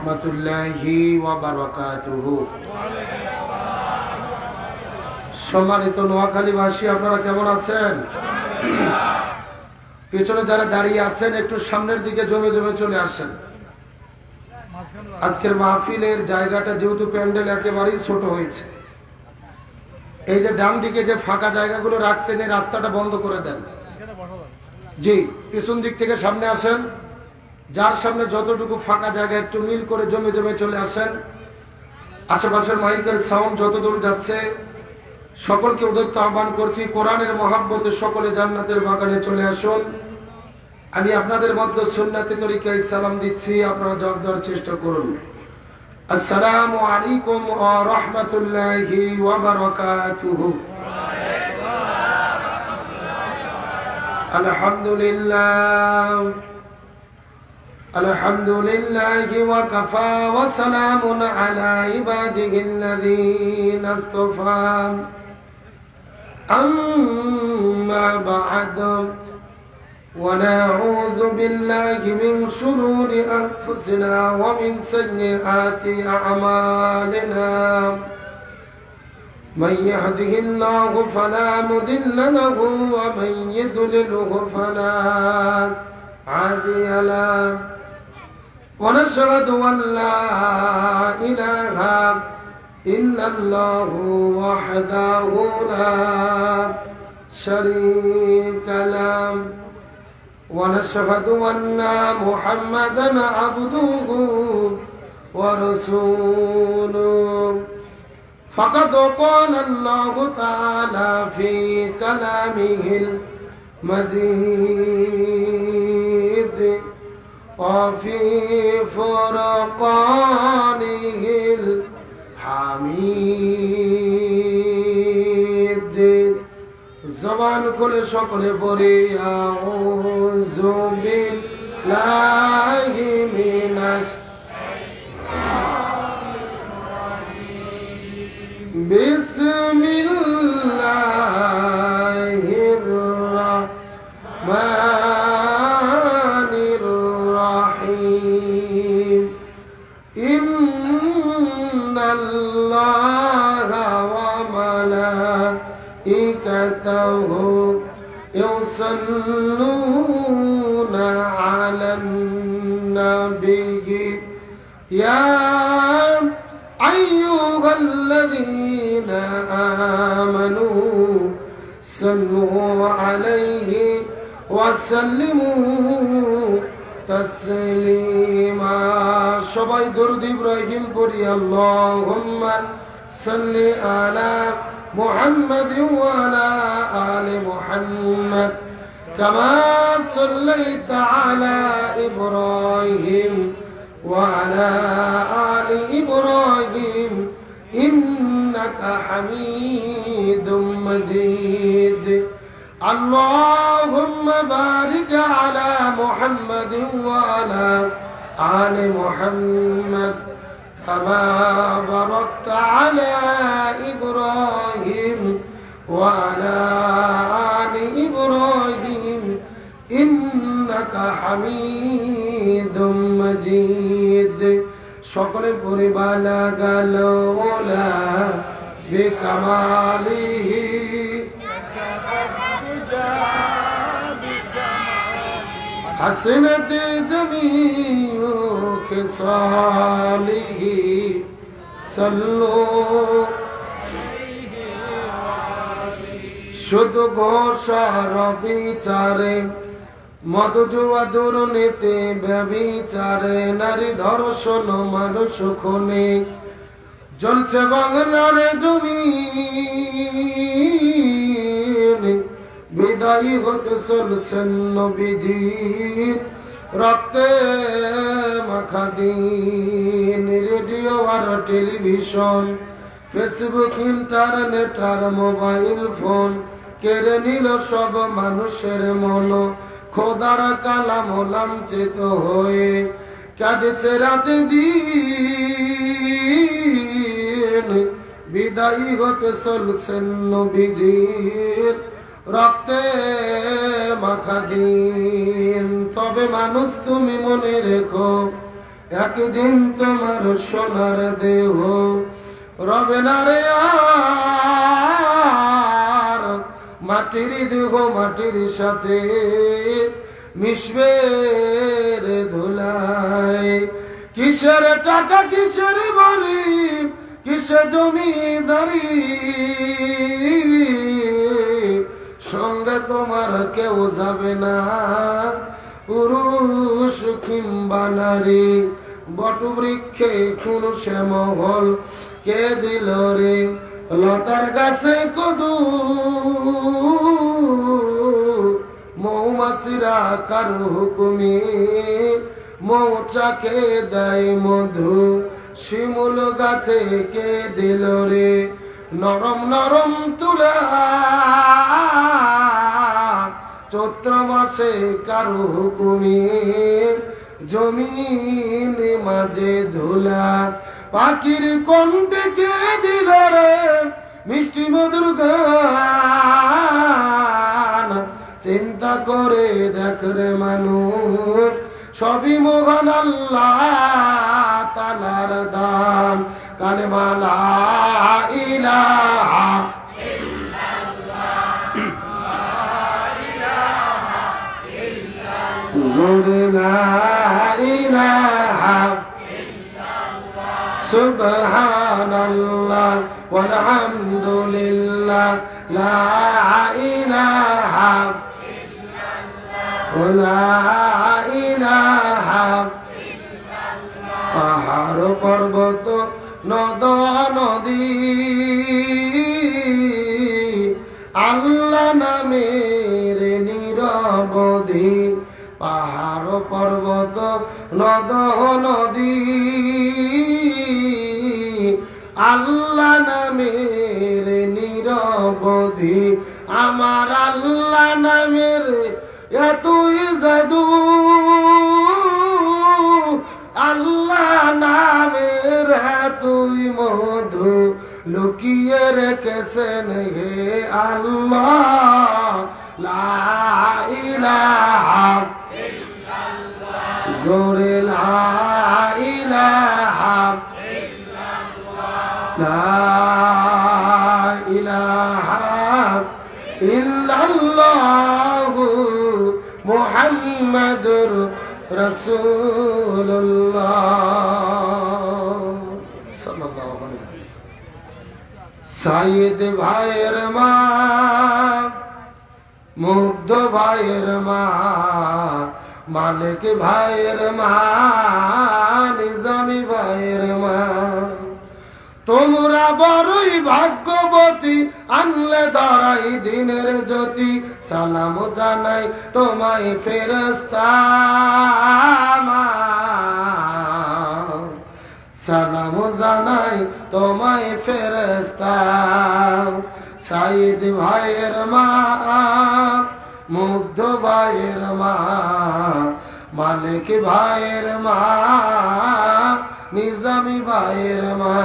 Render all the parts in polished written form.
রাহমাতুল্লাহি ওয়া বারাকাতুহু। সম্মানিত নোয়াখালীবাসী, আপনারা কেমন আছেন? পেছনে যারা দাঁড়িয়ে আছেন একটু সামনের দিকে জমে জমে চলে আসেন। আজকের মাহফিলের জায়গাটা যেহেতু প্যান্ডেল একেবারেই ছোট হয়েছে, এই যে ডান দিকে যে ফাঁকা জায়গাগুলো রাখছেন এই রাস্তাটা বন্ধ করে দেন। জি, পিছন দিক থেকে সামনে আসেন। যার সামনে যতটুকু ফাঁকা জায়গা একটু মিল করে জমে জমে চলে আসেন। আশেপাশের মাইকের সাউন্ড যতদূর যাচ্ছে সকলকে উদ্যত আহ্বান করছি, কোরআনের মহাব্বতে সকলে জান্নাতের বাগানে চলে আসুন। আমি আপনাদের মধ্যে সুন্নতি তরিকায় সালাম দিচ্ছি, আপনারা জবাব দেওয়ার চেষ্টা করুন। আসসালামু আলাইকুম ওয়া রাহমাতুল্লাহি ওয়া বারাকাতুহু। আলহামদুলিল্লাহ আলহামদুলিল্লাহি ওয়া কাফা ওয়া সালামুন আলা ইবাদিহিল্লাযীনা ইসতাফা। أما بعد ونعوذ بالله من شرور أنفسنا ومن سيئات أعمالنا من يهده الله فلا مضل له ومن يضلله فلا هادي له ونشهد أن لا إله إلا الله وحده لا شريك له ونشهد أن محمدا عبده ورسوله فقد قال الله تعالى في كلامه المجيد وفي فرقانه حميد। জবান খুলে সকলে পড়ে আউযু বিল্লাহি মিনাশ বিসমিল্লাহির রাহমানির রাহিম। ইন্নাল্লাহা ওয়া মালাইকাতাহু ইউসাল্লুনা আলান নাবিয়্যি ইয়া আইয়ুহাল্লাযীনা আমানু সাল্লু আলাইহি ওয়া সাল্লিমু তাসলিমা। সবাই দরুদ ইব্রাহিম পড়ি। আল্লাহুম্মা সাল্লি আলা মুহাম্মাদ ওয়া আলা আলি মুহাম্মাদ কামা সাল্লাইতা আলা ইব্রাহিম ওয়া আলা আলি ইব্রাহিম ইন্নাকা হামিদুম মাজিদ। اللهم بارك على محمد وعلى آل محمد كما باركت على إبراهيم وعلى آل إبراهيم إنك حميد مجيد। সকলে পড়ে বালাগাল ওলা বিকামালিহি حسنت جميع خصاله صلوا শুধু ঘোষার বিচারে মধুজুয়া দুর্নীতি ব্যভিচারে নারী ধর্ষণ মানুষ খুনে জ্বলছে বাংলার জমিন। বিদায়ী হতে চলছেন নবীজির রক্তে মাখা দিন। রেডিও আর টেলিভিশন, ফেসবুক, ইন্টারনেট আর মোবাইল ফোন কেড়ে নিল সব মানুষের মন। খোদার কালাম লাঞ্ছিত হয়ে কাঁদছে রাত দিন। বিদায়ী হতে চলছেন নবীজির রক্তে মাখা দিন। তবে মানুষ তুমি মনে রেখো একদিন তোমার সোনার দেহ রবে না রে আর, মাটির দেহ মাটির সাথে মিশবে রে ধুলায়। কিসের টাকা কিসের বাড়ি কিসের জমিদারি, সঙ্গে তোমার কেউ যাবে না পুরুষ কিংবা নারী। বটবৃক্ষে কোন শ্যামল কে দিল রে, লতার গাছে কদু মৌমাছিরা কারো হুকুমে মৌচাকে দেয় মধু। শিমুল গাছে কে দিল রে নরম নরম তুলা, চৈত্র মাসে কারো হুকুমে জমিন মাঝে ধুলা। পাখির কণ্ঠে কে দিল রে মিষ্টি মধুর গান, চিন্তা করে দেখ রে মানুষ সবই মহান আল্লাহ তাআলার দান। কালেমা লা ইলাহা জোরে লা ইলাহা সুবহানাল্লাহ ওয়ালহামদুলিল্লাহ লা ইলাহা লা ইলাহা। পাহাড় পর্বত নদ নদী আল্লাহ নামের নিরবধি। পাহাড় পর্বত নদ নদী আল্লাহ নামের নিরবধি। আমার আল্লাহ নামের এতই জাদু, আল্লাহ নামের এতই মধু, লুকিয়ে রেখেছেন হে আল্লাহ লা ইলাহা ইল্লাল্লাহ। জোরে লা ইলাহা ইল্লাল্লাহ লা ইলাহা ইল্লাল্লাহ মুহাম্মাদুর রাসূলুল্লাহ সাল্লাল্লাহু আলাইহি ওয়াসাল্লাম। সাইয়েদ ভাইয়ের মা, মুগ্ধ ভাইয়ের মা, মালিক ভাইয়ের মা, নিজামী ভাইয়ের মা, তোমরা বড়ই ভাগ্যবতী, আনলে ধরাই দিনের জ্যোতি। সালাম জানাই তোমায় ফেরেশতা, সালাম জানাই তোমায় ফেরেশতা। সাইদ ভাইয়ের মা, মুগ্ধ ভাইয়ের মা, মালিক ভাইয়ের মা, নিজামী ভাইয়ের মা,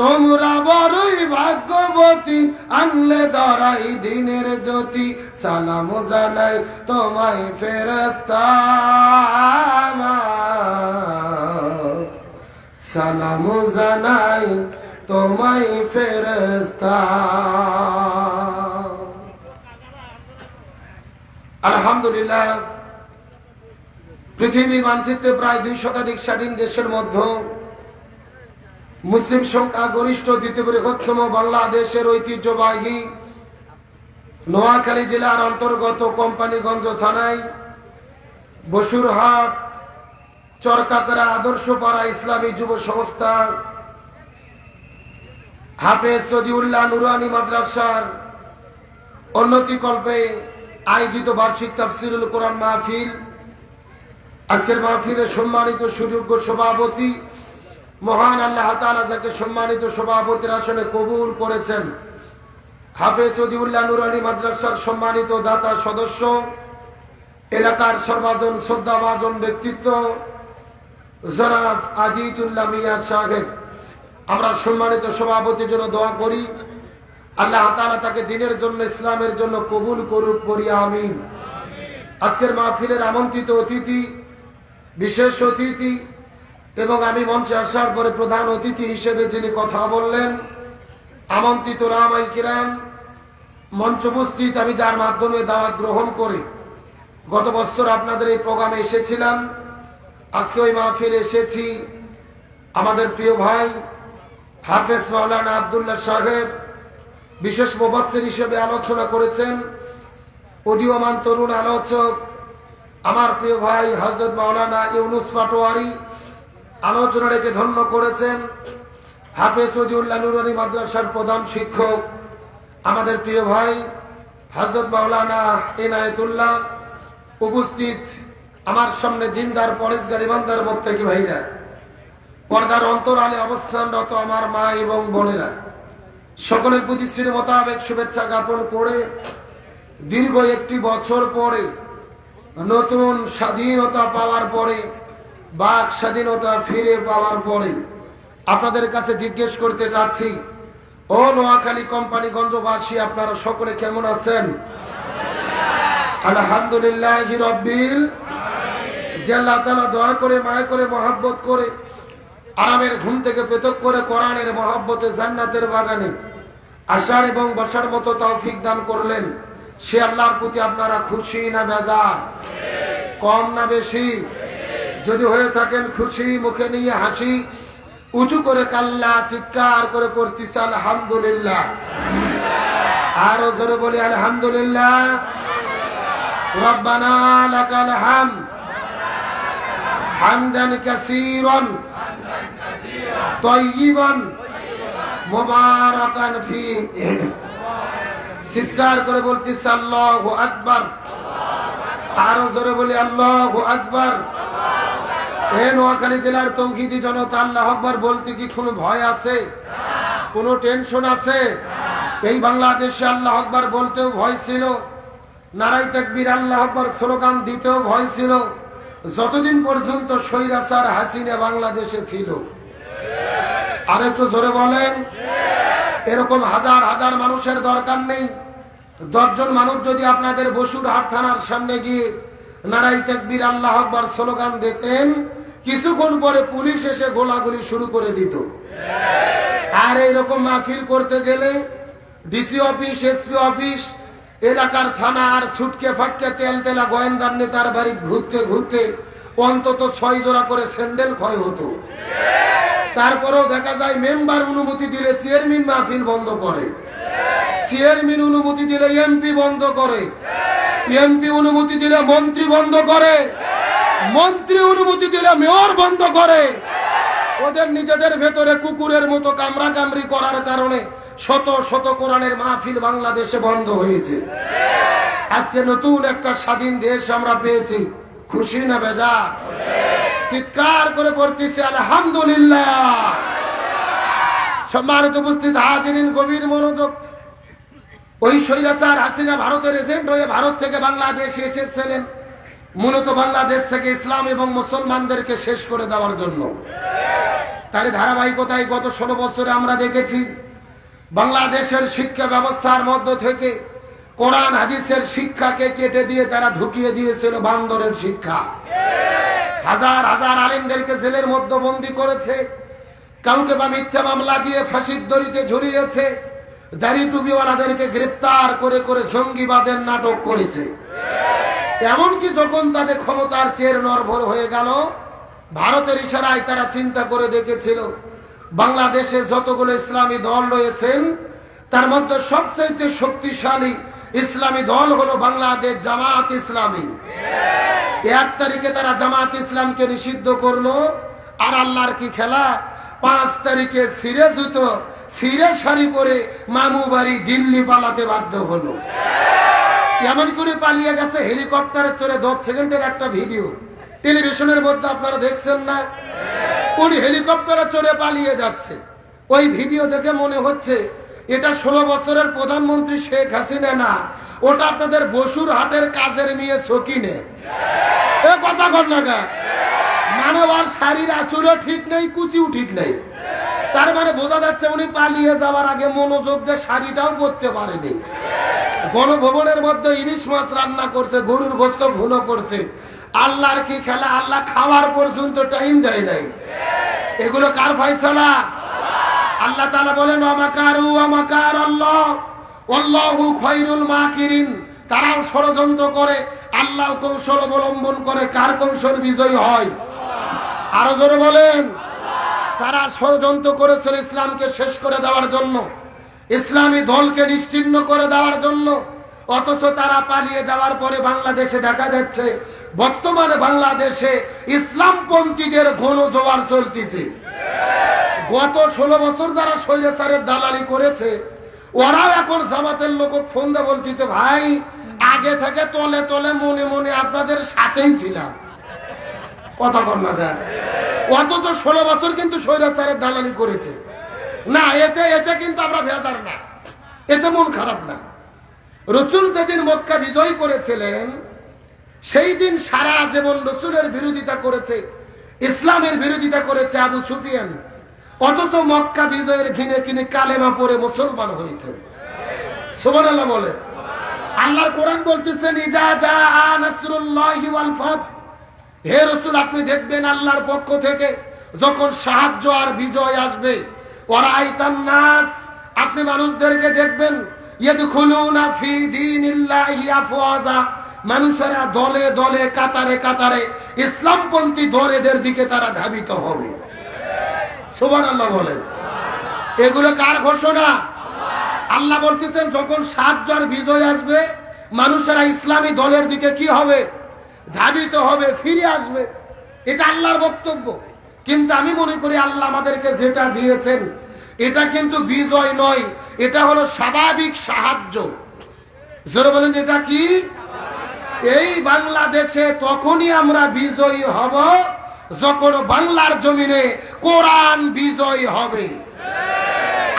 তোমরা বড়ই ভাগ্যবতী, আনলে ধরাই দিনের জ্যোতি। সালাম জানাই তোমায় ফেরেশতা, সালাম জানাই তোমায় ফেরেশতা। আলহামদুলিল্লাহ, পৃথিবীর মানচিত্রে প্রায় 2 শতাধিক স্বাধীন দেশের মধ্যে মুসলিম সংখ্যা গরিষ্ঠ দ্বিতীয় বৃহত্তম বাংলাদেশের ঐতিহ্যবাহী নোয়াখালী জেলার অন্তর্গত কোম্পানিগঞ্জ থানায় বসুরহাট চরকাকরা আদর্শপাড়া ইসলামী যুব সংস্থা হাফেজ সজিউল্লাহ নুরানি মাদ্রাসার উন্নতিকল্পে আয়োজিত বার্ষিক তাফসিরুল কোরআন মাহফিল। আজকের মাহফিলের সম্মানিত সুযোগ্য সভাপতি, মহান আল্লাহ তাআলা যাকে সম্মানিত সভাপতির আসনে কবুল করেছেন, হাফেজ সজিউল্লাহ নুরানি মাদ্রাসার সম্মানিত দাতা সদস্য, এলাকার সর্বজন শ্রদ্ধাভাজন ব্যক্তিত্ব জনাব আজিজুল্লাহ মিয়া সাহেব, আমরা সম্মানিত সভাপতির জন্য দোয়া করি, আল্লাহ তাআলা তাকে দ্বীনের জন্য, ইসলামের জন্য কবুল করুক, করি আমিন। আজকের মাহফিলের আমন্ত্রিত অতিথি, বিশেষ অতিথি, এবং আমি মঞ্চে আসার পরে প্রধান অতিথি হিসেবে যিনি কথা বললেন, আমন্ত্রিত ওলামায়ে কিরাম, মঞ্চ উপস্থিত, আমি যার মাধ্যমে দাওয়াত গ্রহণ করে গত বছর আপনাদের এই প্রোগ্রামে এসেছিলাম, আজকে ওই মাহফিলে এসেছি। আমাদের প্রিয় ভাই হাফেজ মাওলানা আব্দুল্লাহ সাহেব বিশেষ মুফাসসির হিসেবে আলোচনা করেছেন। উদীয়মান তরুণ আলোচক আমার প্রিয় ভাই হযরত মাওলানা ইউনুস পাটোয়ারি আলোচনা রেখে ধন্য করেছেন। হাফেজ ওজিউল্লাহ নুরানি মাদ্রাসার প্রধান শিক্ষক আমাদের প্রিয় ভাই হযরত মাওলানা ইনায়েতুল্লাহ উপস্থিত। আমার সামনে দিনদার পরেশগার ইমানদার মুত্তাকি ভাইরা, পর্দার অন্তরালে অবস্থানরত আমার মা এবং বোনেরা, সকলের প্রতি শ্রী মোতাবেক শুভেচ্ছা জ্ঞাপন করে দীর্ঘ একটি বছর পরে, নতুন স্বাধীনতা পাওয়ার পরে, বাক স্বাধীনতা ফিরে পাওয়ার পরে আপনাদের কাছে জিজ্ঞেস করতে চাচ্ছি, ও নোয়াখালী কোম্পানিগঞ্জবাসী, আপনারা সকলে কেমন আছেন? আলহামদুলিল্লাহি রাব্বিল আলামিন। যে আল্লাহ তাআলা দয়া করে, মায়া করে, মহব্বত করে, আরামের ঘুম থেকে পৃথক করে কোরআনের মহব্বতে জান্নাতের বাগানে আসার এবং বসার মতো তৌফিক দান করলেন, সে আল্লাহর প্রতি আপনারা খুশি না বেজার? কম না বেশি? যদি হয়ে থাকেন খুশি, মুখে নিয়ে হাসি উঁচু করে কাল্লা চিৎকার করে পড়তেছে আলহামদুলিল্লাহ। আরো জোরে বলি আলহামদুলিল্লাহ। রব্বানা লাকাল হামদ হামদান কাসীরান তাইয়িবান মুবারাকান ফীহি। চিৎকার করে বলতেছে আল্লাহু আকবার। আরো জোরে বলি আল্লাহু আকবার। এই নোয়াখালী জেলার তৌহিদি জনতা, আল্লাহু আকবার বলতে কি কোনো ভয় আছে? কোনো টেনশন আছে? এই বাংলাদেশে আল্লাহু আকবার বলতেও ভয় ছিল, নারায়ে তাকবীর আল্লাহু আকবার স্লোগান দিতেও ভয় ছিল, যতদিন পর্যন্ত স্বৈরাচার হাসিনা বাংলাদেশে ছিল। আর একটু জোরে বলেন। এরকম হাজার হাজার মানুষের দরকার নেই। 10 জন মানুষ যদি আপনাদের বসুরহাট থানার সামনে গিয়ে নারায়ে তাকবীর আল্লাহু আকবার স্লোগান দিতেন, কিছুক্ষণ পরে পুলিশ এসে গোলাগুলি শুরু করে দিত। আর এইরকম মাহফিল করতে গেলে ডিসি অফিস, এসপি অফিস, এলাকার থানা আর ছুটকে ফাটকে তেল তেলা গোয়েন্দার নেতার বাড়ি ঘুরতে ঘুরতে অন্তত 6 জোড়া করে স্যান্ডেল ক্ষয় হতো। তারপরেও দেখা যায় মেম্বার অনুমতি দিলে চেয়ারম্যান মাহফিল বন্ধ করে, চেয়ারম্যান অনুমতি দিলে এমপি বন্ধ করে, এমপি অনুমতি দিলে মন্ত্রী বন্ধ করে, মন্ত্রী অনুমতি দিলে মেয়র বন্ধ করে। ওদের নিজেদের ভেতরে কুকুরের মতো কামড়া কামড়ি করার কারণে শত শত কোরআনের মাহফিল বাংলাদেশে বন্ধ হয়েছে। আজকে নতুন একটা স্বাধীন দেশ আমরা পেয়েছি, খুশি না বেজার? চিৎকার করে পড়তেছে আলহামদুলিল্লাহ। সম্মানিত উপস্থিত হাজিরিন, গভীর মনোযোগ। ওই স্বৈরাচার হাসিনা ভারতের এজেন্ট হয়ে ভারত থেকে বাংলাদেশে এসেছিলেন মূলত বাংলাদেশ থেকে ইসলাম এবং মুসলমানদেরকে শেষ করে দেওয়ার জন্য। তার ধারাবাহিকতায় গত 16 বছরে আমরা দেখেছি বাংলাদেশের শিক্ষা ব্যবস্থার মধ্য থেকে কোরআন হাদিসের শিক্ষাকে কেটে দিয়ে তারা ঢুকিয়ে দিয়েছিল বান্দরের শিক্ষা। হাজার হাজার আলেমদেরকে জেলের মধ্যে বন্দী করেছে, কাউকে বা মিথ্যা মামলা দিয়ে ফাঁসির দড়িতে ঝুলিয়েছে, দাড়ি টুপিওয়ালাদেরকে গ্রেপ্তার করে করে জঙ্গিবাদের নাটক করেছে। এমনকি যখন তাদের ক্ষমতার চের নরভর হয়ে গেল, ভারতের ইশারায় তারা চিন্তা করে দেখেছিল বাংলাদেশে যতগুলো ইসলামী দল রয়েছেন তার মধ্যে সবচেয়ে শক্তিশালী ইসলামী দল হলো বাংলাদেশ জামাত ইসলামী। 1 তারিখে তারা জামাত ইসলামকে নিষিদ্ধ করলো। আর আল্লাহর কি খেলা, 5 তারিখে ছিঁড়ে জুতো ছিঁড়ে শাড়ি পরে মামু বাড়ি দিল্লি পালাতে বাধ্য হলো। এমন করে পালিয়ে গেছে, হেলিকপ্টারে চড়ে 10 সেকেন্ডের একটা ভিডিও টেলিভিশনের মধ্যে আপনারা দেখছেন না? উনি হেলিকপ্টারে চড়ে পালিয়ে যাচ্ছে। ওই ভিডিও দেখে মনে হচ্ছে এটা 16 বছরের প্রধানমন্ত্রী শেখ হাসিনা না, ওটা আপনাদের বসুরহাটের কাজের মেয়ে সকিনে। এ কথা ঘটনা মানবার শাড়ির আসুরও ঠিক নেই, কুচিও ঠিক নেই। তার মানে বোঝা যাচ্ছে উনি পালিয়ে যাওয়ার আগে মনোযোগ দিয়ে শাড়িটাও পরতে পারেনি। গণভবনের মধ্যে ইলিশ মাছ রান্না করছে, গরুর গোস্ত ভুনো করছে, আল্লাহর কি খেলা? আল্লাহ খাওয়ার পর্যন্ত টাইম দেয় নাই। এগুলো কার ফয়সালা? আল্লাহ তাআলা বলেন ওয়ামাকারু ওয়ামাকার আল্লাহ আল্লাহু খায়রুল মাকিরিন। তারাও ষড়যন্ত্র করে, আল্লাহ কৌশল অবলম্বন করে। কার কৌশল বিজয়ী হয়? আরো জোরে বলেন। তারা ষড়যন্ত্র করেছিল ইসলামকে শেষ করে দেওয়ার জন্য, ইসলামী দলকে নিশ্চিহ্ন করে দেওয়ার জন্য। অথচ তারা পালিয়ে যাওয়ার পরে বাংলাদেশে দেখা যাচ্ছে বর্তমানে বাংলাদেশে ইসলামপন্থীদের ঘন জোয়ার চলতেছে। গত 16 বছর যারা স্বৈরাচারের দালালি করেছে, ওরাও এখন জামাতের লোক ফোন দিয়ে বলতেছে, ভাই আগে থেকে তলে তলে মনে মনে আপনাদের সাথেই ছিলাম। কথা বল না কেন? অথচ 16 বছর কিন্তু স্বৈরাচারের দালালি করেছে না। এতে কিন্তু আমরা ভেজার না, এতে মন খারাপ না। রাসূল যেদিন মক্কা বিজয় করেছিলেন, সেই দিন সারা জীবন রাসূলের বিরোধিতা করেছে, ইসলামের বিরোধিতা করেছে আবু সুফিয়ান। অথচ মক্কা বিজয়ের দিনে তিনি কালেমা পড়ে মুসলমান হয়েছেন। সুবহানাল্লাহ বলে। আল্লাহর কোরআন বলতেছেন ইজা জাআ নাসরুল্লাহি ওয়াল ফাত। হে রাসূল, আপনি দেখবেন আল্লাহর পক্ষ থেকে যখন সাহায্য আর বিজয় আসবে, ওয়ারাইতান নাস, আপনি মানুষদেরকে দেখবেন ইয়াদখুলুনা ফি দীনিল্লাহি আফওয়াজা, মানুষেরা দলে দলে কাতারে কাতারে ইসলামপন্থী দলেদের দিকে তারা ধাবিত হবে। সুবহানাল্লাহ বলেন। এগুলো কার ঘোষণা? আল্লাহ বলতেছেন যখন সাহায্য আর বিজয় আসবে, মানুষেরা ইসলামী দলের দিকে কি হবে? ধাবিত হবে, ফিরে আসবে। এটা আল্লাহর বক্তব্য। কিন্তু আমি মনে করি আল্লাহ আমাদেরকে যেটা দিয়েছেন এটা কিন্তু বিজয় নয়, এটা হলো স্বাভাবিক সাহায্য। জোরে বলেন, এটা কি? এই বাংলাদেশে তখনই আমরা বিজয়ী হব যখন বাংলার জমিনে কোরআন বিজয় হবে,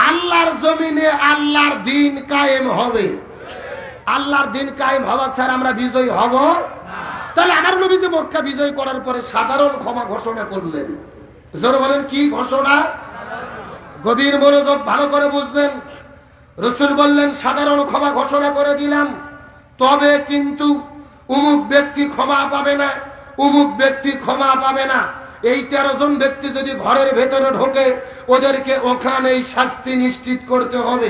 আল্লাহর জমিনে আল্লাহর দিন কায়েম হবে। আল্লাহর দিন কায়েম হওয়া ছাড়া আমরা বিজয়ী হব? তাহলে আমার নবী যে মক্কা বিজয় করার পরে সাধারণ ক্ষমা ঘোষণা করলেন। জোরে বলেন, কি ঘোষণা? গভীর মনোযোগ ভালো করে বুঝবেন। রাসূল বললেন সাধারণ ক্ষমা ঘোষণা করে দিলাম, তবে কিন্তু অমুক ব্যক্তি ক্ষমা পাবে না, অমুক ব্যক্তি ক্ষমা পাবে না। এই 13 জন ব্যক্তি যদি ঘরের ভেতরে ঢোকে, ওদেরকে ওখানেই শাস্তি নিশ্চিত করতে হবে।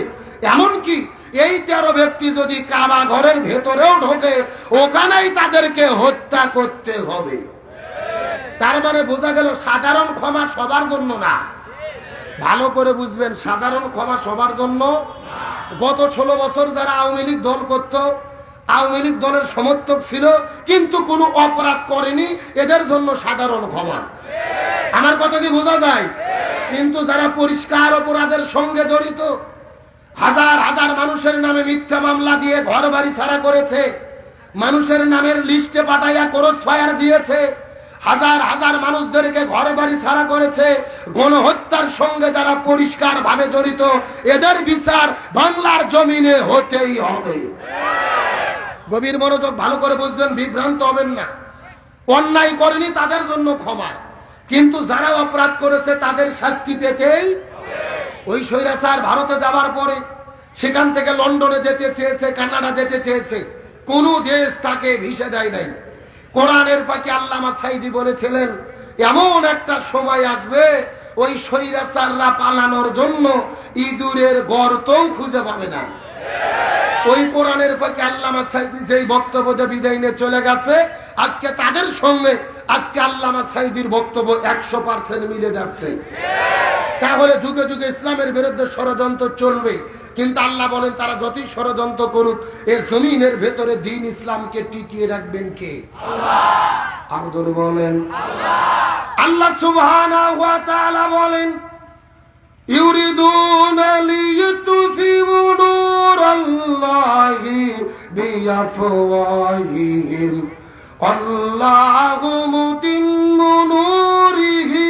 এমনকি এই 13 ব্যক্তি যদি কাবা ঘরের ভেতরেও ঢোকে, ওখানেই তাদেরকে হত্যা করতে হবে। তার মানে বোঝা গেল সাধারণ ক্ষমা সবার জন্য না। ভালো করে বুঝবেন, সাধারণ ক্ষমা সবার জন্য। গত 16 বছর যারা আওয়ামী লীগ দল করত, আওয়ামী লীগ দলের সমর্থক ছিল কিন্তু কোনো অপরাধ করেনি, এদের জন্য সাধারণ ক্ষমা। আমার কথা কি বোঝা যায়? কিন্তু যারা পরিষ্কার অপরাধের সঙ্গে জড়িত, হাজার হাজার মানুষের নামে মিথ্যা মামলা দিয়ে ঘর বাড়ি ছাড়া করেছে, মানুষের নামের লিস্টে পাঠাইয়া ক্রস ফায়ার দিয়েছে, হাজার হাজার মানুষদেরকে ঘর বাড়ি ছাড়া করেছে, গণহত্যার সঙ্গে যারা পরিষ্কার ভাবে জড়িত, এদের বিচার বাংলার জমিনে হতেই হবে। গভীর মনোযোগ ভালো করে বুঝবেন, বিভ্রান্ত হবেন না। অন্যায় করেনি তাদের জন্য ক্ষমা, কিন্তু যারা অপরাধ করেছে তাদের শাস্তি পেতেই। ওই স্বৈরাচার ভারতে যাওয়ার পরে সেখান থেকে লন্ডনে যেতে চেয়েছে, কানাডা যেতে চেয়েছে, কোন দেশ তাকে ভিসা দেয় নাই। কোরআনের পাখি আল্লামা সাইদি বলেছিলেন এমন একটা সময় আসবে ওই স্বৈরাচাররা পালানোর জন্য ইঁদুরের গর্তও খুঁজে পাবে না। ওই কোরআনের পাখি আল্লামা সাইদি যেই বক্তব্য দিয়ে বিদায় নিয়ে চলে গেছে, আজকে তাদের সঙ্গে আজকে আল্লামা সাইদির বক্তব্য 100% মিলে যাচ্ছে। তাহলে যুগে যুগে ইসলামের বিরুদ্ধে ষড়যন্ত্র চলবে, কিন্তু আল্লাহ বলেন তারা যতই ষড়যন্ত্র করুক, এই জমিনের ভেতরে দ্বীন ইসলামকে টিকিয়ে রাখবেন কে? আল্লাহ। আরো বলেন আল্লাহ সুবহানাহু ওয়া তাআলা বলেন ইউরিদুনা লিইউতফিউ নূরাল্লাহি বিআফওয়াহিহিম আল্লাহু মুতিম্মু নূরিহি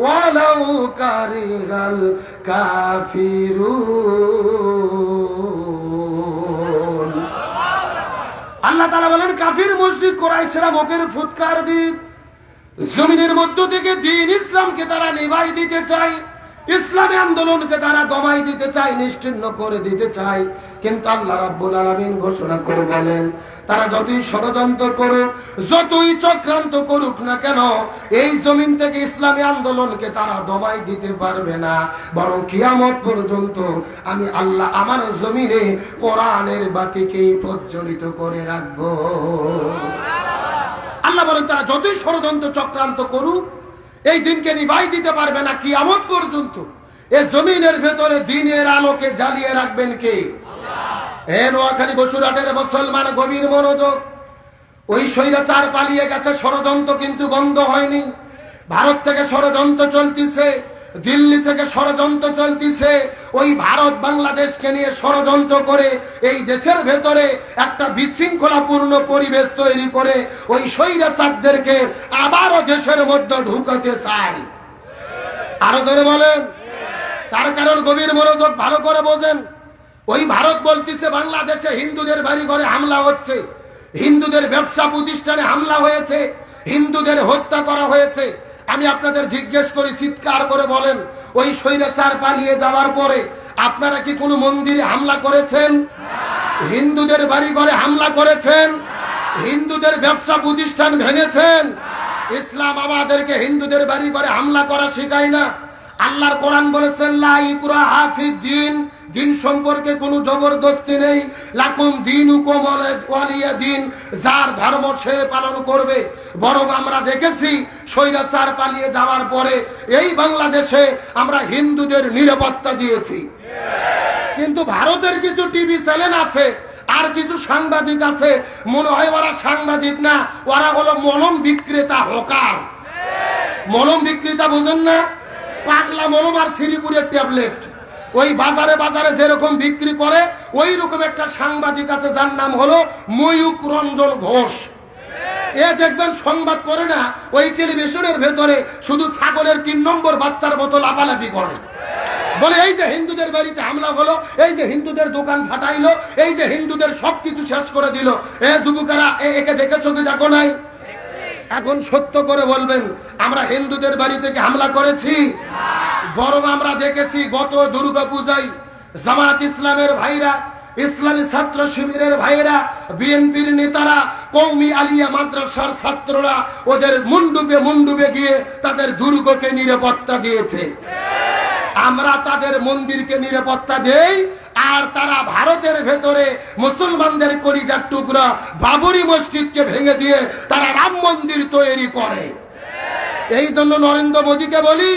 ওয়ালাউ কারিহাল কাফিরুন। আল্লাহ তাআলা বলেন কাফির মুশরিক কুরাইশরা মুখের ফুৎকার দিয়ে জমিনের মধ্য থেকে দ্বীন ইসলামকে তারা নিভাই দিতে চায়, ইসলামী আন্দোলনকে তারা দমাই দিতে চায়, নিশ্চিহ্ন করে দিতে চায়। কিন্তু আল্লাহ রাব্বুল আলামিন ঘোষণা করে বলেন, তারা যতই ষড়যন্ত্র করুক, যতই চক্রান্ত করুক না কেন, এই জমিন থেকে ইসলামী আন্দোলনকে তারা দমাই দিতে পারবে না। বরং কিয়ামত পর্যন্ত আমি আল্লাহ আমার জমিনে কোরআনের বাতিকে প্রজ্বলিত করে রাখবো। আল্লাহ বলেন, তারা যতই ষড়যন্ত্র চক্রান্ত করুক, এই দিনকে নিভাই দিতে পারবে না কিয়ামত পর্যন্ত। এই জমিনের ভেতরে দিনের আলোকে জ্বালিয়ে রাখবেন কে? হে নোয়াখালী বসুরহাটের মুসলমান, গভীর মনোযোগ। ওই স্বৈরাচার পালিয়ে গেছে, ষড়যন্ত্র কিন্তু বন্ধ হয়নি। ভারত থেকে ষড়যন্ত্র চলতিছে, দিল্লি থেকে ষড়যন্ত্র চলতিছে। ওই ভারত বাংলাদেশকে নিয়ে ষড়যন্ত্র করে এই দেশের ভেতরে একটা বিশৃঙ্খলাপূর্ণ পরিবেশ তৈরি করে ওই স্বৈরাচারদেরকে আবারও দেশের মধ্যে ঢুকাতে চায়। আরো জোরে বলেন। তার কারণ গভীর মনোযোগ, ভালো করে বোঝেন। ওই ভারত বলতেছে বাংলাদেশে হিন্দুদের বাড়ি ঘরে হামলা হচ্ছে, হিন্দুদের ব্যবসা প্রতিষ্ঠানে হামলা হয়েছে, হিন্দুদের হত্যা করা হয়েছে। আমি আপনাদের জিজ্ঞেস করি, চিৎকার করে বলেন, ওই স্বৈরাচার পালিয়ে যাওয়ার পরে আপনারা কি কোনো মন্দিরে হামলা করেছেন? হিন্দুদের বাড়ি ঘরে হামলা করেছেন? হিন্দুদের ব্যবসা প্রতিষ্ঠান ভেঙেছেন? ইসলাম আমাদেরকে হিন্দুদের বাড়ি ঘরে হামলা করা শেখায় না। আল্লাহর কোরআন বলেছেন, লা ইকরাহা ফিদ-দীন, দিন সম্পর্কে কোনো জবরদস্তি নেই। লাকুম দীনুকুম ওয়ালিয়া দিন, যার ধর্ম সে পালন করবে। বরং আমরা দেখেছি স্বৈরাচার পালিয়ে যাওয়ার পরে এই বাংলাদেশে আমরা হিন্দুদের নিরাপত্তা দিয়েছি। কিন্তু ভারতের কিছু টিভি চ্যানেল আছে আর কিছু সাংবাদিক আছে, মনে হয় ওরা সাংবাদিক না, ওরা হলো মলম বিক্রেতা, হকার। মলম বিক্রেতা বোঝেন না? পাগলা মলম আর শ্রীপুরের ট্যাবলেট ওই বাজারে বাজারে যেরকম বিক্রি করে, ওই রকম একটা সাংবাদিক আছে যার নাম হলো ময়ূক রঞ্জন ঘোষ। এ দেখবেন সংবাদ পড়ে না, ওই টেলিভিশনের ভেতরে শুধু ছাগলের 3 নম্বর বাচ্চার মতো লাফালাফি করে, বলে এই যে হিন্দুদের বাড়িতে হামলা হলো, এই যে হিন্দুদের দোকান ফাটাইলো, এই যে হিন্দুদের সবকিছু শেষ করে দিল। এ যুবকেরা, একে দেখেছো কি দেখো নাই? এখন সত্য করে বলবেন, আমরা হিন্দুদের বাড়ি থেকে হামলা করেছি? বরং আমরা দেখেছি গত দুর্গা পূজায় জামাত ইসলামের ভাইরা, ইসলামী ছাত্র শিবিরের ভাইরা, বিএনপির নেতারা, কওমি আলিয়া মাদ্রাসার ছাত্ররা ওদের মুন্ডুবে গিয়ে তাদের দুর্গকে নিরাপত্তা দিয়েছে। আমরা তাদের মন্দিরকে নিরাপত্তা দেই, আর তারা ভারতের ভেতরে মুসলমানদের কলিজার টুকরা বাবরি মসজিদকে ভেঙে দিয়ে তারা রাম মন্দির তৈরি করে। এই জন্য নরেন্দ্র মোদীকে বলি,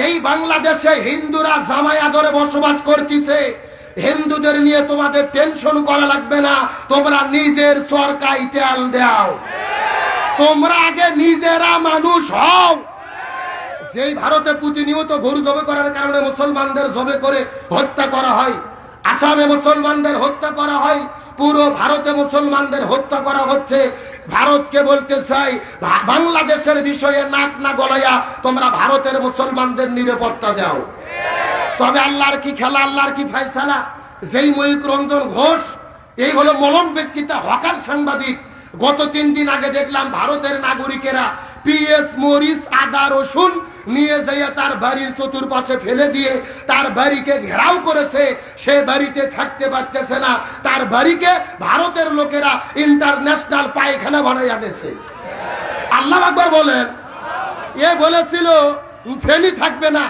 এই বাংলাদেশে হিন্দুরা জামাই আদরে বসবাস করতেছে, হিন্দুদের নিয়ে তোমাদের টেনশন করা লাগবে না। তোমরা নিজের সরকারি তেল দাও, তোমরা আগে নিজেরা মানুষ হও। যেই ভারতে প্রতিনিয়ত গরু জবে করার কারণে মুসলমানদের জবে করে হত্যা করা হয়, আসামে মুসলমানদের হত্যা করা হয়, পুরো ভারতে মুসলমানদের হত্যা করা হচ্ছে। ভারতকে বলতে চাই, বাংলাদেশের বিষয়ে নাক না গলাইয়া তোমরা ভারতের মুসলমানদের নিরাপত্তা দাও। তবে আল্লাহর কি খেলা, আল্লাহর কি ফয়সালা। যেই ময়ূক রঞ্জন ঘোষ, এই হলো মলম ব্যক্তিতা, হকার সাংবাদিক। গত 3 দিন আগে দেখলাম ভারতের নাগরিকেরা পিএস মরিচ, আদা, রসুন নিয়ে যাইয়া তার বাড়ির চতুর্পাশে ফেলে দিয়ে তার বাড়িকে ঘেরাও করেছে। সে বাড়িতে থাকতে পারতেছে না, তার বাড়িকে ভারতের লোকেরা ইন্টারন্যাশনাল পায়খানা বানাই আনেছে। আল্লাহু আকবার বলেন। এ বলেছিল ফেনী থাকবে না,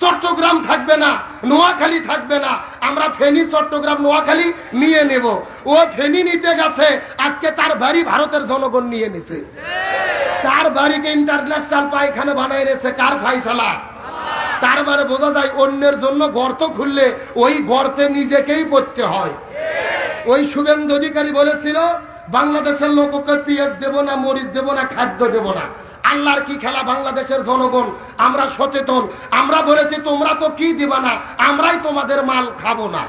চট্টগ্রাম থাকবে না, নোয়াখালী থাকবে না, আমরা ফেনী, চট্টগ্রাম, নোয়াখালী নিয়ে নেব। ও ফেনী নিতে গেছে, আজকে তার বাড়ি ভারতের জনগণ নিয়ে নিছে। তার বাড়িকে ইন্টারন্যাশনাল পায়খানা বানাই রেছে, কার ফয়সালা? তার মানে বোঝা যায় অন্যের জন্য গর্ত খুললে ওই গর্তে নিজেকেই পড়তে হয়। ওই শুভেন্দু অধিকারী বলেছিল বাংলাদেশের লোককে পিএস দেব না, মরিচ দেব না, খাদ্য দেব না। আল্লাহর কি খেলা, বাংলাদেশের জনগণ আমরা সচেতন। আমরা বলেছি তোমরা তো কি দিবা না, আমরাই তোমাদের মাল খাবো না।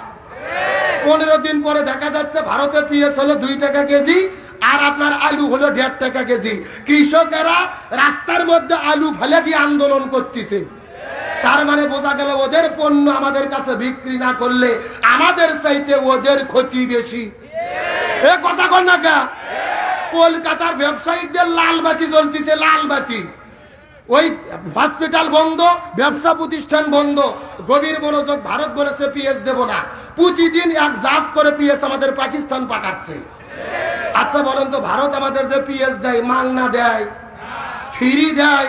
15 দিন পরে দেখা যাচ্ছে ভারতে পিএস হলো 2 টাকা কেজি, আর আপনার আলু হলো 1.5 টাকা কেজি। কৃষকেরা রাস্তার মধ্যে আলু ফেলে দিয়ে আন্দোলন করতেছে। তার মানে বোঝা গেল ওদের পণ্য আমাদের কাছে বিক্রি না করলে আমাদের চাইতে ওদের ক্ষতি বেশি। এ কথা কর না কা? কলকাতার ব্যবসায়ীদের লাল বাতি জ্বলতেছে, লাল বাতি। ওই হসপিটাল বন্ধ, ব্যবসা প্রতিষ্ঠান বন্ধ। গভীর মনোযোগ, ভারত বলেছে পিএস দেব না। প্রতিদিন এক জাহাজ করে পিএস আমাদের পাকিস্তান পাঠাচ্ছে। আচ্ছা বলেন তো, ভারত আমাদের যে পিএস দেয়, মাংনা দেয়, ফ্রি দেয়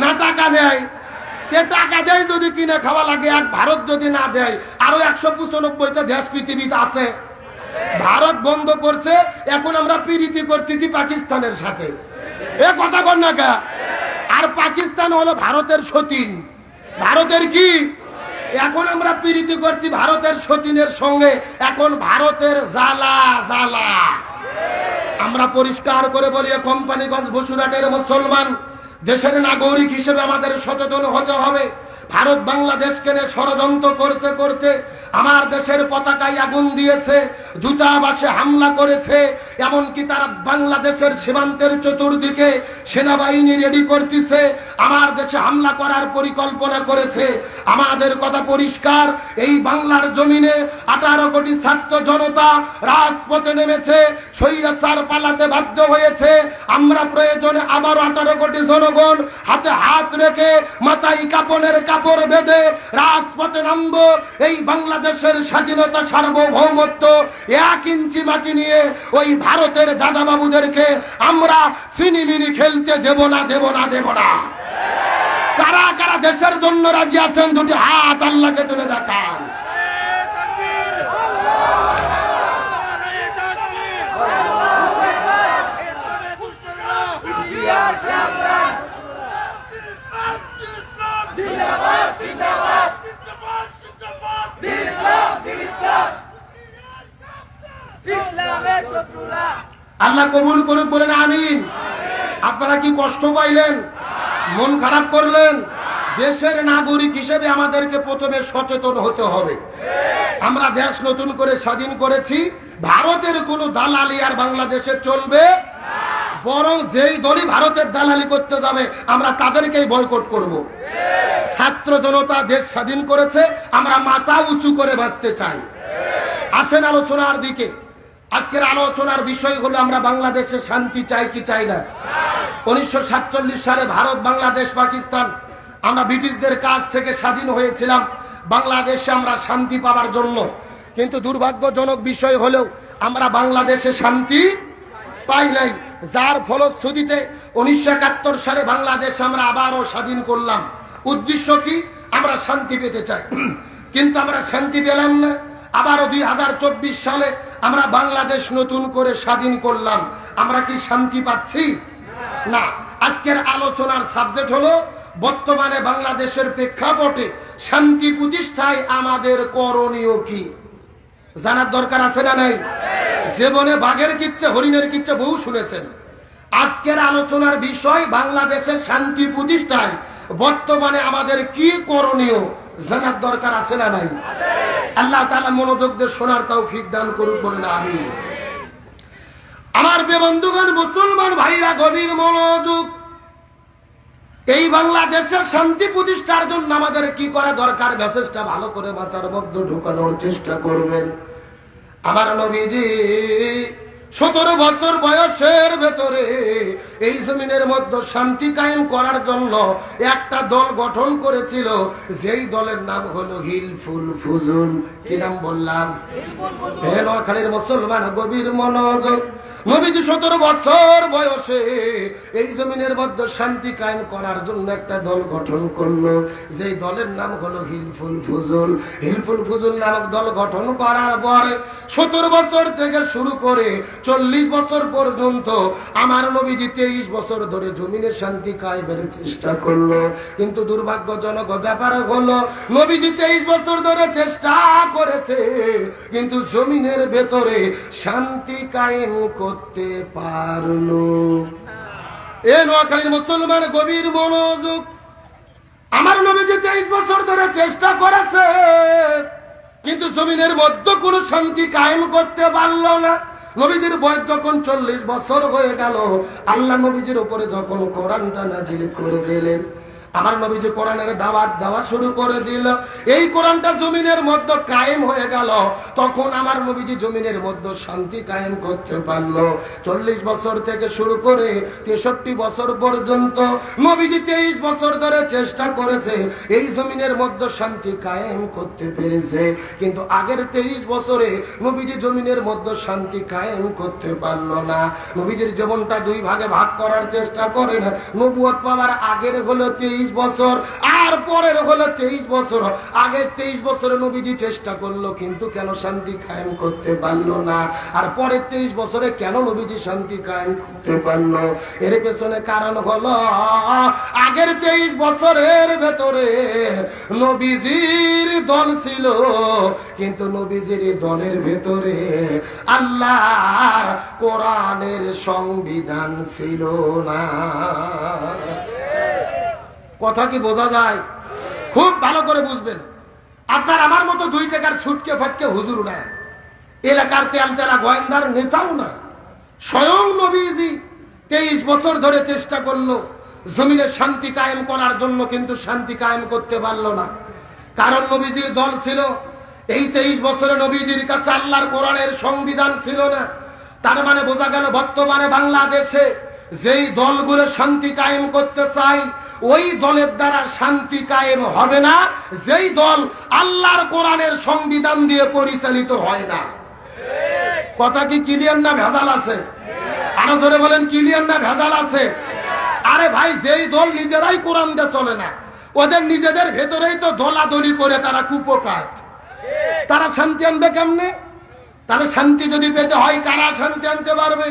না টাকা দেয়? টাকা দেয় যদি কিনে খাওয়া লাগে, এক ভারত যদি না দেয়, আরো 195টা দেশ পৃথিবীতে আছে। ভারত বন্ধ করছে, এখন আমরা প্রীতি করতেছি পাকিস্তানের সাথে। এ কথা বল না কা? আর পাকিস্তান হলো ভারতের সতীন। ভারতের কি? এখন আমরা প্রীতি করছি ভারতের সতীনের সঙ্গে। এখন ভারতের জ্বালা জ্বালা। আমরা পরিষ্কার করে বলি, কোম্পানিগঞ্জ বসুরহাটের মুসলমান, দেশের নাগরিক হিসেবে আমাদের সচেতন হতে হবে। ভারত বাংলাদেশকে নিয়ে ষড়যন্ত্র করতে করতে আমার দেশের পতাকায় আগুন দিয়েছে, দূতাবাসে হামলা করেছে, এমনকি তারা বাংলাদেশের সীমান্তের চতুর্দিকে সেনাবাহিনী রেডি করতেছে, আমার দেশে হামলা করার পরিকল্পনা করেছে। আমাদের কথা পরিষ্কার, এই বাংলার জমিনে 18 কোটি ছাত্র জনতা রাজপথে নেমেছে, স্বৈরাচার পালাতে বাধ্য হয়েছে। আমরা প্রয়োজনে আবার 18 কোটি জনগণ হাতে হাত রেখে মাথায় কাপড়ের কাপড় বেঁধে রাজপথে নামবো। এই বাংলাদেশের স্বাধীনতা, সার্বভৌমত্ব 1 ইঞ্চি মাটি নিয়ে ওই ভারতের দাদাবাবুদেরকে আমরা সিনিমিনি খেলতে দেব না, দেব না, দেব না। কারা কারা দেশের জন্য রাজি আছেন? দুটি হাত আল্লাহকে তুলে দেখান। আল্লাহ কবুল করুক, বলেন আমিন। আপনারা কি কষ্ট পাইলেন? মন খারাপ করলেন? দেশের নাগরিক হিসেবে আমাদেরকে প্রথমে সচেতন হতে হবে। আমরা দেশ নতুন করে স্বাধীন করেছি, ভারতের কোনো দালালি আর বাংলাদেশে চলবে, বরং যেই দলই ভারতের দালালি করতে যাবে আমরা তাদেরকেই বয়কট করব। ছাত্র জনতা দেশ স্বাধীন করেছে, আমরা মাথা উঁচু করে বাঁচতে চাই। আসেন আলোচনার দিকে। আজকের আলোচনার বিষয় হলো, আমরা বাংলাদেশে শান্তি চাই কি চাই না? 1947 সালে ভারত, বাংলাদেশ, পাকিস্তান, আমরা ব্রিটিশদের কাছ থেকে স্বাধীন হয়েছিলাম বাংলাদেশে আমরা শান্তি পাওয়ার জন্য। কিন্তু দুর্ভাগ্যজনক বিষয় হলেও আমরা বাংলাদেশে শান্তি পাই নাই, যার ফলশ্রুতিতে 1971 সালে বাংলাদেশ আমরা আবারও স্বাধীন করলাম। উদ্দেশ্য কি? আমরা শান্তি পেতে চাই, কিন্তু আমরা শান্তি পেলাম না। আবারও 2024 সালে আমরা বাংলাদেশ নতুন করে স্বাধীন করলাম, আমরা কি শান্তি পাচ্ছি? না। আজকের আলোচনার সাবজেক্ট হলো, বর্তমানে বাংলাদেশের প্রেক্ষাপটে শান্তি প্রতিষ্ঠায় আমাদের করণীয় কি? জানার দরকার আছে না নাই? জীবনে বাঘের কিচ্ছা, হরিণের কিচ্ছা বহু শুনেছেন। আজকের আলোচনার বিষয়, বাংলাদেশের শান্তি প্রতিষ্ঠায় বর্তমানে আমাদের কি করণীয়, জানার দরকার আছে না নাই? আল্লাহ তাআলা মনোযোগ দিয়ে শোনার তৌফিক দান করুক, বলেন আমিন। আমার বন্ধুগণ, মুসলমান ভাইরা, গভীর মনোযোগ। এই বাংলাদেশের শান্তি প্রতিষ্ঠার জন্য আমাদের কি করা দরকার, মেসেজটা ভালো করে মাথার মধ্যে ঢোকানোর চেষ্টা করবেন। আমার নবীজি 17 বছর বয়সের ভেতরে এই জমিনের মধ্যে শান্তি কায়েম করার জন্য একটা দল গঠন করেছিল, যেই দলের নাম হলো হিলফুল ফুজুল। কি নাম বললাম? নোয়াখালীর মুসলমান, গভীর মনোযোগ। নবীজি 17 বছর বয়সে এই জমিনের মধ্যে শান্তি কায়েম করার জন্য একটা দল গঠন করলো, যেই দলের নাম হলো হিলফুল ফুজুল। হিলফুল ফুজুল নামক দল গঠন করার পরে 17 বছর থেকে শুরু করে 40 বছর পর্যন্ত আমার নবীজি 23 বছর ধরে জমিনে শান্তি কায়েমের চেষ্টা করলো। কিন্তু দুর্ভাগ্যজনক ব্যাপার হলো, নবীজি 23 বছর ধরে চেষ্টা করেছে, কিন্তু জমিনের ভেতরে শান্তি কায়েম করতে পারলো। এ নোয়াখালীর মুসলমান, গভীর মনোযোগ। আমার নবীজি 23 বছর ধরে চেষ্টা করেছে, কিন্তু জমিনের মধ্যে কোনো শান্তি কায়েম করতে পারলো না। নবীজির বয়স যখন 40 বছর হয়ে গেল, আল্লাহ নবীজির উপরে যখন কোরআনটা নাজিল করে দিলেন, আমার নবীজি কোরআনের দাওয়াত দেওয়া শুরু করে দিল। এই কোরআনটা জমিনের মধ্যে কায়েম হয়ে গেল। তখন আমার নবীজি জমিনের মধ্যে শান্তি কায়েম করতে পারলো। 40 বছর থেকে শুরু করে 63 বছর পর্যন্ত নবীজি 23 বছর ধরে চেষ্টা করেছে এই জমিনের মধ্যে শান্তি কায়েম করতে পেরেছে। কিন্তু আগের 23 বছরে নবীজি জমিনের মধ্যে শান্তি কায়েম করতে পারলো না। নবীজির জীবনটা দুই ভাগে ভাগ করার চেষ্টা করেন। নবুয়ত পাওয়ার আগের হলো 23 বছর, আর পরের হলো 23 বছর। আগের 23 বছরে নবীজি চেষ্টা করলো, কিন্তু কেন শান্তি কায়েম করতে পারলো না? আর পরের 23 বছরে কেন নবীজি শান্তি কায়েম করতে পারলো? এর পেছনে কারণ হলো আগের 23 বছরের ভেতরে নবীজির দল ছিল, কিন্তু নবীজির দলের ভেতরে আল্লাহর কোরআনের সংবিধান ছিল না। কথা কি বোঝা যায়? খুব ভালো করে বুঝবেন। আপনার আমার মতো 2 টাকার ছুটকে ফাটকে হুজুর না, এলাকার তেলতেলা গোয়েন্দার নেতাও না। স্বয়ং নবীজি 23 বছর ধরে চেষ্টা করলো জমিনে শান্তি কায়েম করার জন্য, কিন্তু শান্তি কায়েম করতে পারলো না। কারণ নবীজির দল ছিল। এই 23 বছরে নবীজির কাছে আল্লাহর কোরআনের সংবিধান ছিল না। তার মানে বোঝা গেল বর্তমানে বাংলাদেশে যেই দলগুলো শান্তি কায়েম করতে চায়, ওই দলের দ্বারা শান্তি কায়েম হবে না, যেই দল আল্লাহর কোরআনের সংবিধান দিয়ে পরিচালিত হয় না। কথা কি ক্লিয়ার না ভেজাল আছে? আরো জোরে বলেন, ক্লিয়ার না ভেজাল আছে? আরে ভাই, যেই দল নিজেরাই কোরআন দিয়ে চলে না, ওদের নিজেদের ভেতরেই তো দলাদলি করে তারা কুপকাত, তারা শান্তি আনবে কেমনে? তাহলে শান্তি যদি পেতে হয়, কারা শান্তি আনতে পারবে?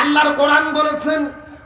আল্লাহর কোরআন বলেছেন,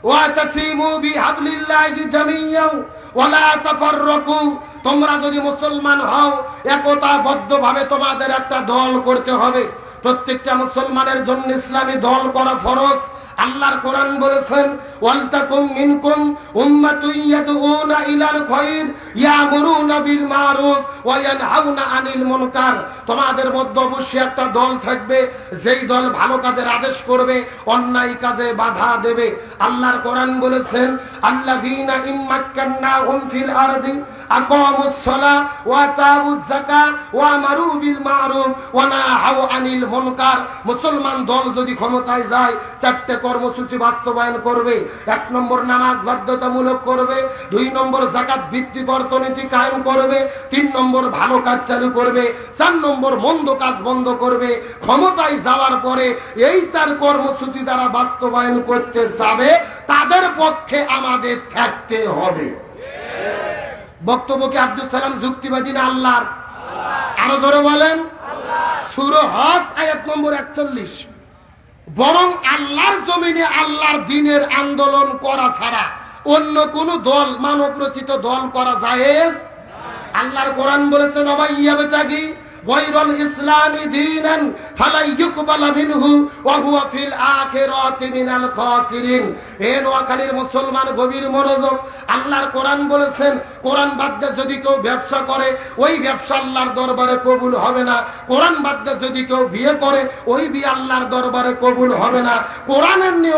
ওয়াতাসিমু বিহাবলিল্লাহি জামিয়াও ওয়ালা তাফাররাকু। তোমরা যদি মুসলমান হও, একতাবদ্ধভাবে তোমাদের একটা দল করতে হবে। প্রত্যেকটা মুসলমানের জন্য ইসলামী দল করা ফরজ। আল্লাহর কোরআন বলেছেন, ওয়ালতাকুম মিনকুম উম্মাতুন ইয়াদউনা ইলাল খায়র ইয়ামুরুনা বিল মারুফ ওয়া ইয়ানহাউনা আনিল মুনকার। তোমাদের মধ্যে অবশ্যই একটা দল থাকবে, যেই দল ভালো কাজের আদেশ করবে, অন্যায় কাজে বাধা দেবে। আল্লাহর কোরআন বলেছেন, আল্লাযীনা ইম্মাক্কান্নাহুম ফিল আরদি আকামুস সালাহ ওয়া আতাউজ যাকাত ওয়া আমারু বিল মারুফ ওয়া নাহাউ আনিল মুনকার। মুসলমান দল যদি ক্ষমতায় যায়, 4টে কর্মসূচি বাস্তবায়ন করবে। 1 নম্বর নামাজ বাধ্যতামূলক করবে, 2 নম্বর যাকাত ভিত্তিক অর্থনীতি কায়েম করবে, 3 নম্বর ভালো কাজ চালু করবে, 4 নম্বর মন্দ কাজ বন্ধ করবে। ক্ষমতায় যাওয়ার পরে এই 4 কর্মসূচি যারা বাস্তবায়ন করতে যাবে, তাদের পক্ষে আমাদের থাকতে হবে। বক্তব্য কি আব্দুল সালাম যুক্তিবাদী না আল্লাহর? আরো জোরে বলেন। সূরা হজ আয়াত নম্বর 41। বরং আল্লাহর জমিনে আল্লাহর দ্বীনের আন্দোলন করা ছাড়া অন্য কোন দল, মানব রচিত দল করা জায়েজ। আল্লাহর কোরআন বলেছে, ওয়াইয়াবতাগি গায়রাল ইসলামি দীনান ফালা ইউকবালা মিনহু ওয়া হুয়া ফিল আখিরাতি মিনাল খাসিরিন। হে নোয়াখালীর মুসলমান, গভীর মনোযোগ। আল্লাহর কোরআন বলেছেন, কোরআন বাদ দিয়ে যদি কেউ ব্যবসা করে, ওই ব্যবসা আল্লাহর দরবারে কবুল হবে না। কোরআন বাদ দিয়ে যদি কেউ বিয়ে করে, ওই বিয়ে আল্লাহর দরবারে কবুল হবে না। কোরআনের নিয়ম